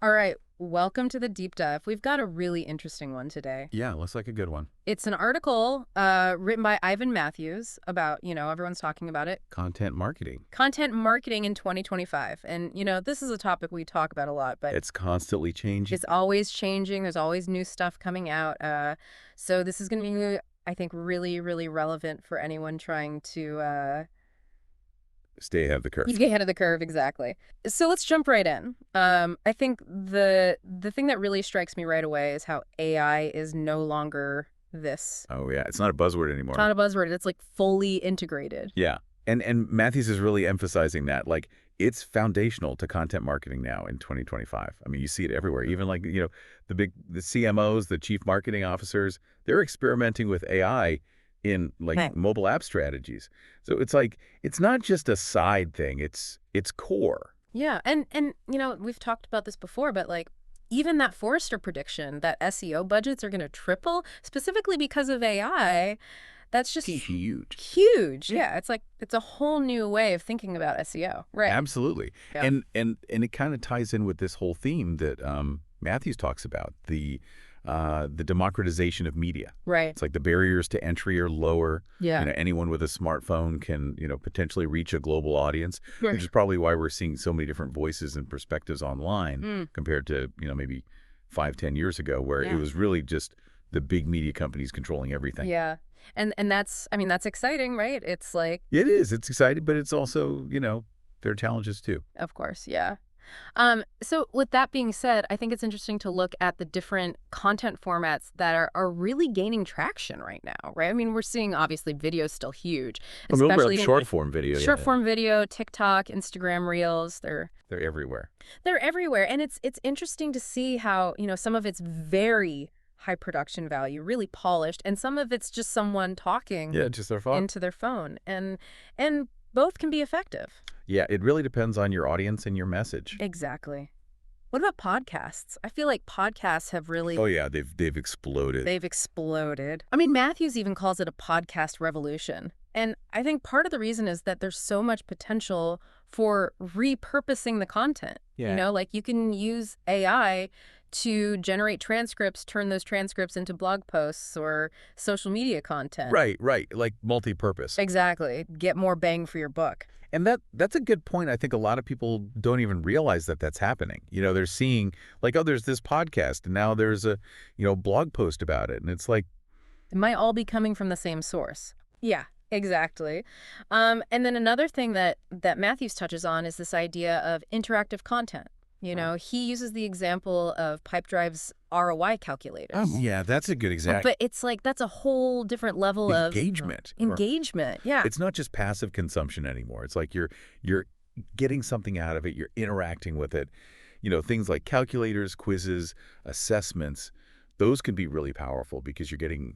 All right, welcome to the deep dive. We've got a really interesting one today. Yeah, looks like a good one. It's an article written by Ivan Matthews about, everyone's talking about it, Content marketing. content marketing in 2025. And, this is a topic we talk about a lot, but It's constantly changing. it's always changing. There's always new stuff coming out. So this is going to be, I think, really, really relevant for anyone trying to Stay ahead of the curve. you get ahead of the curve, exactly. So let's jump right in. I think the thing that really strikes me right away is how AI is no longer this. Oh yeah, it's not a buzzword It's anymore. not a buzzword. It's like fully integrated. Yeah. And Matthews is really emphasizing that. Like, it's foundational to content marketing now in 2025. I mean, you see it everywhere. Even like, the CMOs, the chief marketing officers, they're experimenting with AI in like Right. mobile app strategies. So it's like it's not just a side thing, it's core. Yeah, and we've talked about this before, but like even that Forrester prediction that SEO budgets are going to triple specifically because of AI, that's just Huge. huge. Yeah. Yeah, it's like it's a whole new way of thinking about SEO. Right. Absolutely. Yeah. And it kind of ties in with this whole theme that Matthews talks about, the democratization of media. Right. It's like the barriers to entry are lower. Yeah. Anyone with a smartphone can, potentially reach a global audience, Right. which is probably why we're seeing so many different voices and perspectives online Mm. compared to, maybe 5, 10 years ago, where it Yeah. was really just the big media companies controlling everything. Yeah. And that's, I mean, that's exciting, right? It's like, It is. It's exciting, but it's also, there are challenges too. of course, yeah. So with that being said, I think it's interesting to look at the different content formats that are really gaining traction right now, right? I mean, we're seeing obviously video is still huge, A little bit especially like short form video. short Yeah. form video, TikTok, Instagram Reels. They're everywhere. They're everywhere, and it's interesting to see how some of it's very high production value, really polished, and some of it's just someone talking Yeah, just their thought. into their phone, and both can be effective. Yeah, it really depends on your audience and your message. Exactly. What about podcasts? I feel like podcasts have really Oh yeah, they've exploded. they've exploded. I mean, Matthews even calls it a podcast revolution. And I think part of the reason is that there's so much potential for repurposing the content. Yeah. Like you can use AI to generate transcripts, turn those transcripts into blog posts or social media content. Right, like multi-purpose. Exactly. Get more bang for your buck. And that's a good point. I think a lot of people don't even realize that that's happening. They're seeing like, oh, there's this podcast and now there's a, blog post about it. And it's like, It might all be coming from the same source. Yeah, exactly. And then another thing that Matthews touches on is this idea of interactive content. He uses the example of Pipedrive's ROI calculators. yeah, that's a good example. But it's like that's a whole different level of Engagement. engagement. Yeah. It's not just passive consumption anymore. It's like you're getting something out of it. You're interacting with it. Things like calculators, quizzes, assessments, those can be really powerful because you're getting,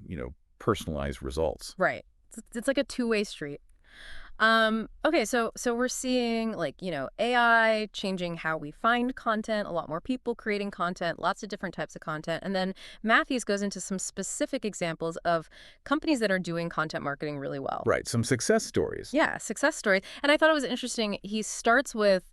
personalized results. Right. It's like a two-way street. Okay, so we're seeing like, AI changing how we find content, a lot more people creating content, lots of different types of content. And then Matthews goes into some specific examples of companies that are doing content marketing really well. Right. Some success stories. Yeah, success stories. And I thought it was interesting. He starts with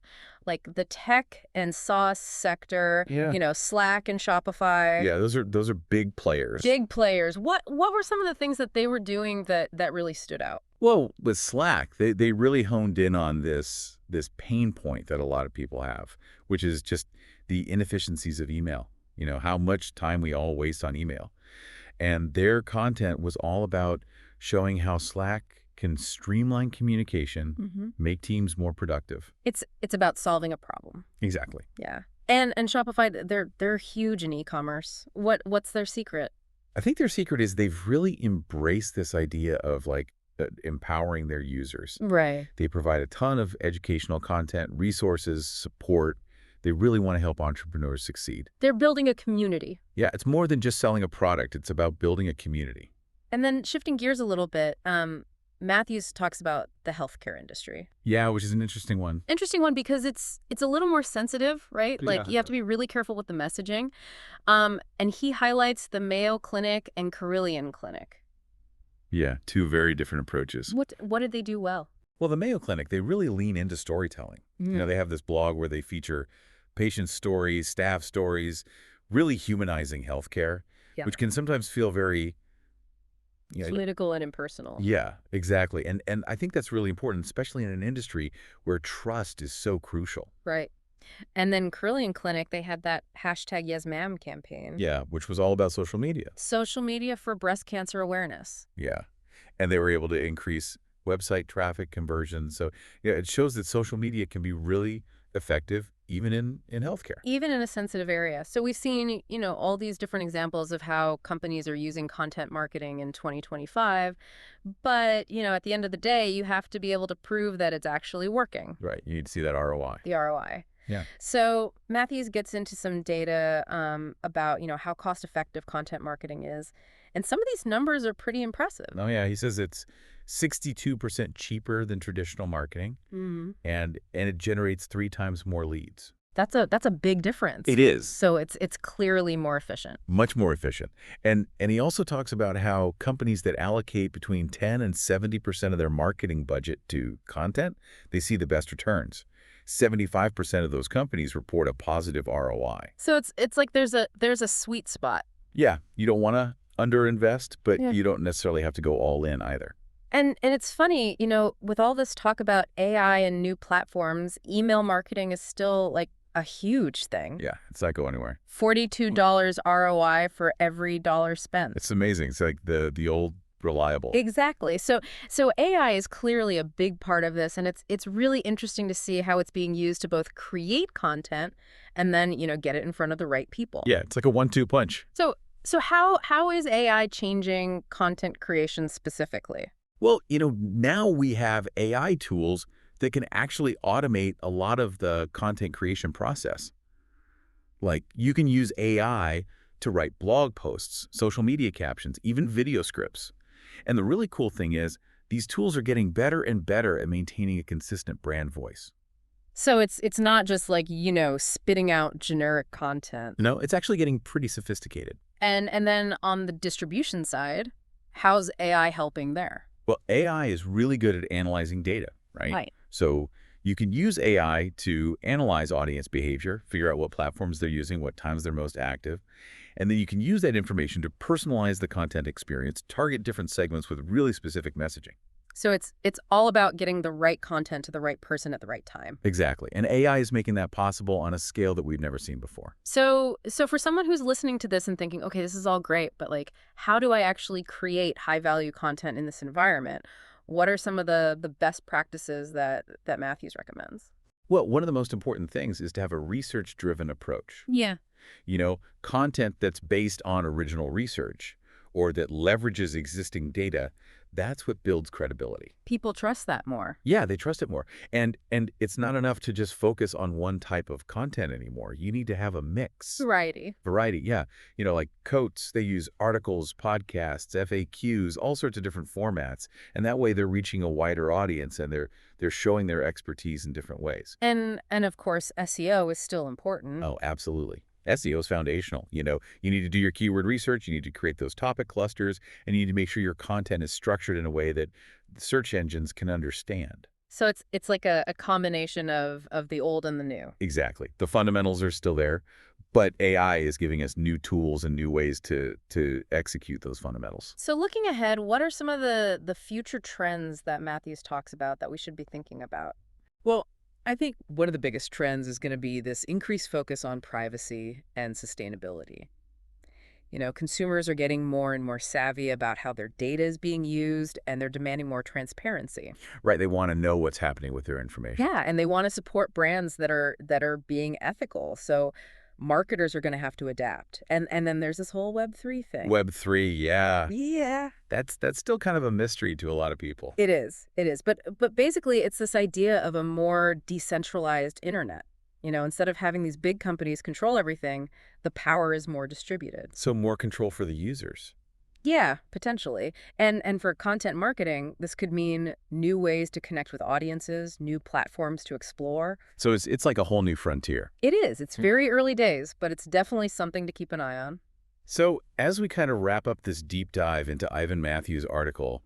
like the tech and SaaS sector, Yeah. Slack and Shopify. Yeah, those are big players. Big players. What were some of the things that they were doing that really stood out? Well, with Slack, they really honed in on this pain point that a lot of people have, which is just the inefficiencies of email. How much time we all waste on email. And their content was all about showing how Slack can streamline communication, make teams more productive. It's about solving a problem. Exactly. Yeah. And Shopify, they're huge in e-commerce. What's their secret? I think their secret is they've really embraced this idea of like empowering their users. Right. They provide a ton of educational content, resources, support. They really want to help entrepreneurs succeed. They're building a community. Yeah, it's more than just selling a product. It's about building a community. And then shifting gears a little bit, Matthews talks about the healthcare industry. Yeah, which is an interesting one. Interesting one because it's a little more sensitive, right? Like Yeah. you have to be really careful with the messaging. And he highlights the Mayo Clinic and Carilion Clinic. Yeah, two very different approaches. What did they do well? Well, the Mayo Clinic, they really lean into storytelling. They have this blog where they feature patient stories, staff stories, really humanizing healthcare, Yeah. which can sometimes feel very, you know, Political and impersonal. yeah, exactly. And I think that's really important, especially in an industry where trust is so crucial. Right. And then Carillion Clinic, they had that hashtag #YesMa'am campaign. Yeah, which was all about social media. Social media for breast cancer awareness. Yeah. And they were able to increase website traffic conversion. So, yeah, it shows that social media can be really effective even in healthcare. Even in a sensitive area. So we've seen, all these different examples of how companies are using content marketing in 2025. But, at the end of the day, you have to be able to prove that it's actually working, Right. You need to see that ROI. the ROI. Yeah. So Matthews gets into some data about, how cost effective content marketing is. And some of these numbers are pretty impressive. Oh, yeah. He says it's 62% cheaper than traditional marketing, Mhm. and it generates 3 times more leads. That's a big difference. It is. So it's clearly more efficient. Much more efficient. And he also talks about how companies that allocate between 10 and 70% of their marketing budget to content, they see the best returns. 75% of those companies report a positive ROI. So it's like there's a sweet spot. Yeah, you don't want to underinvest, but Yeah. you don't necessarily have to go all in either. And it's funny, with all this talk about AI and new platforms, email marketing is still like a huge thing. Yeah, it's not go anywhere. $42 ROI for every dollar spent. It's amazing. It's like the old reliable. Exactly. So AI is clearly a big part of this, and it's really interesting to see how it's being used to both create content and then, get it in front of the right people. Yeah, it's like a 1-2 punch. So how is AI changing content creation specifically? Well, now we have AI tools that can actually automate a lot of the content creation process. Like you can use AI to write blog posts, social media captions, even video scripts. And the really cool thing is these tools are getting better and better at maintaining a consistent brand voice. So it's not just like, spitting out generic content. No, it's actually getting pretty sophisticated. And then on the distribution side, how's AI helping there? Well, AI is really good at analyzing data, right? Right. So you can use AI to analyze audience behavior, figure out what platforms they're using, what times they're most active, and then you can use that information to personalize the content experience, target different segments with really specific messaging. So it's all about getting the right content to the right person at the right time. Exactly. And AI is making that possible on a scale that we've never seen before. So for someone who's listening to this and thinking, okay, this is all great, but like, how do I actually create high value content in this environment? What are some of the best practices that Matthews recommends? Well, one of the most important things is to have a research-driven approach. Yeah. Content that's based on original research or that leverages existing data, that's what builds credibility. People trust that more. Yeah, they trust it more. And it's not enough to just focus on one type of content anymore. You need to have a mix. Variety. Variety, yeah. Like Coates, they use articles, podcasts, FAQs, all sorts of different formats. And that way they're reaching a wider audience and they're showing their expertise in different ways. And of course, SEO is still important. Oh, absolutely. SEO is foundational. You need to do your keyword research, you need to create those topic clusters, and you need to make sure your content is structured in a way that search engines can understand. So it's like a combination of the old and the new. Exactly. The fundamentals are still there, but AI is giving us new tools and new ways to execute those fundamentals. So looking ahead, what are some of the future trends that Matthews talks about that we should be thinking about? Well, I think one of the biggest trends is going to be this increased focus on privacy and sustainability. Consumers are getting more and more savvy about how their data is being used, and they're demanding more transparency. Right. They want to know what's happening with their information. Yeah, and they want to support brands that are being ethical. So marketers are going to have to adapt. And then there's this whole Web3 thing. Web3, yeah. Yeah. That's still kind of a mystery to a lot of people. It is. It is. But basically, it's this idea of a more decentralized internet. Instead of having these big companies control everything, the power is more distributed. So more control for the users. Yeah, potentially. And for content marketing, this could mean new ways to connect with audiences, new platforms to explore. So it's like a whole new frontier. It is. It's very early days, but it's definitely something to keep an eye on. So as we kind of wrap up this deep dive into Ivan Matthews' article,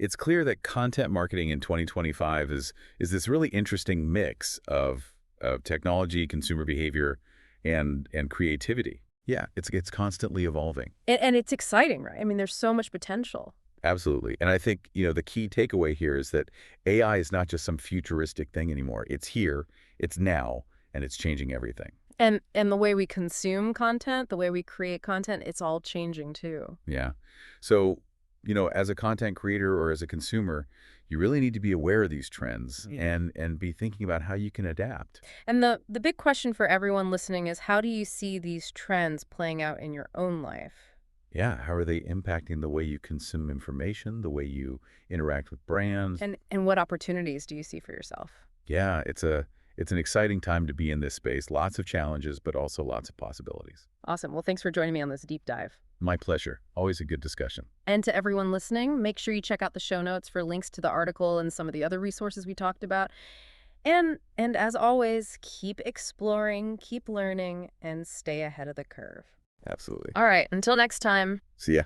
it's clear that content marketing in 2025 is this really interesting mix of of technology, consumer behavior, and creativity. Yeah, it's constantly evolving. And it's exciting, right? I mean, there's so much potential. Absolutely. And I think, the key takeaway here is that AI is not just some futuristic thing anymore. It's here, it's now, and it's changing everything. And the way we consume content, the way we create content, it's all changing too. Yeah. So, as a content creator or as a consumer, you really need to be aware of these trends and be thinking about how you can adapt. And the big question for everyone listening is, how do you see these trends playing out in your own life? Yeah, how are they impacting the way you consume information, the way you interact with brands? And what opportunities do you see for yourself? Yeah, it's an exciting time to be in this space. Lots of challenges, but also lots of possibilities. Awesome. Well, thanks for joining me on this deep dive. My pleasure. Always a good discussion. And to everyone listening, make sure you check out the show notes for links to the article and some of the other resources we talked about. And as always, keep exploring, keep learning, and stay ahead of the curve. Absolutely. All right, until next time. See ya.